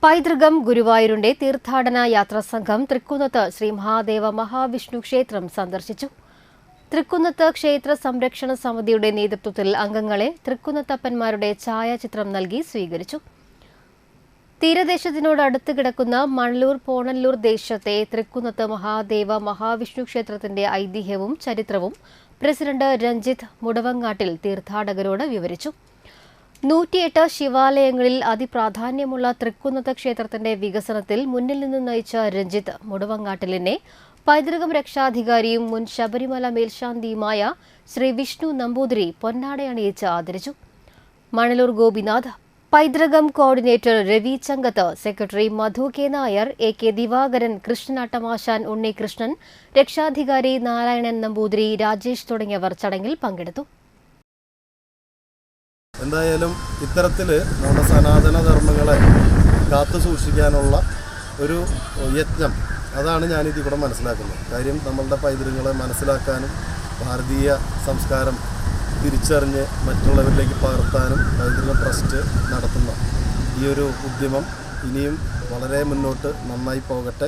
പൈതൃകം ഗുരുവായൂരിന്റെ തീർത്ഥാടന യാത്രാസംഘം തൃക്കുന്നത്ത് ശ്രീ മഹാദേവ മഹാവിഷ്ണു ക്ഷേത്രം സന്ദർശിച്ചു. തൃക്കുന്നത്ത് ക്ഷേത്ര സംരക്ഷണ സമിതിയുടെ നേതൃത്വത്തിൽ അംഗങ്ങളെ തൃക്കുന്നത്തപ്പന്മാരുടെ ഛായാചിത്രം നൽകി സ്വീകരിച്ചു. തീരദേശത്തിനോട് അടുത്ത് കിടക്കുന്ന മണലൂർ പോണല്ലൂർ ദേശത്തെ തൃക്കുന്നത്ത് മഹാദേവ മഹാവിഷ്ണു ക്ഷേത്രത്തിന്റെ ഐതിഹ്യവും ചരിത്രവും പ്രസിഡന്റ് രഞ്ജിത്ത് മുടവങ്ങാട്ടിൽ തീർത്ഥാടകരോട് വിവരിച്ചു. 108 ശിവാലയങ്ങളിൽ അതിപ്രാധാന്യമുള്ള തൃക്കുന്നത്ത് ക്ഷേത്രത്തിന്റെ വികസനത്തിൽ മുന്നിൽ നിന്ന് നയിച്ച രഞ്ജിത്ത് മുടവങ്ങാട്ടിലിനെ പൈതൃകം രക്ഷാധികാരിയും മുൻ ശബരിമല മേൽശാന്തിയുമായ ശ്രീ വിഷ്ണു നമ്പൂതിരി പൊന്നാടയണിയിച്ച് ആദരിച്ചു. മണലൂർ ഗോപിനാഥ്, പൈതൃകം coordinator Ravi Changath, secretary Madhu K Nair, A K Divakaran, കൃഷ്ണനാട്ടമാശാൻ ഉണ്ണികൃഷ്ണൻ, രക്ഷാധികാരി നാരായണൻ നമ്പൂതിരി, രാജേഷ് തുടങ്ങിയവർ ചടങ്ങിൽ പങ്കെടുത്തു. എന്തായാലും ഇത്തരത്തിൽ നമ്മുടെ സനാതന ധർമ്മങ്ങളെ കാത്തു സൂക്ഷിക്കാനുള്ള ഒരു യജ്ഞം, അതാണ് ഞാനിതിൽ കൂടെ മനസ്സിലാക്കുന്നത്. കാര്യം നമ്മളുടെ പൈതൃകങ്ങളെ മനസ്സിലാക്കാനും ഭാരതീയ സംസ്കാരം തിരിച്ചറിഞ്ഞ് മറ്റുള്ളവരിലേക്ക് പകർത്താനും പൈതൃക ട്രസ്റ്റ് നടത്തുന്ന ഈ ഒരു ഉദ്യമം ഇനിയും വളരെ മുന്നോട്ട് നന്നായി പോകട്ടെ.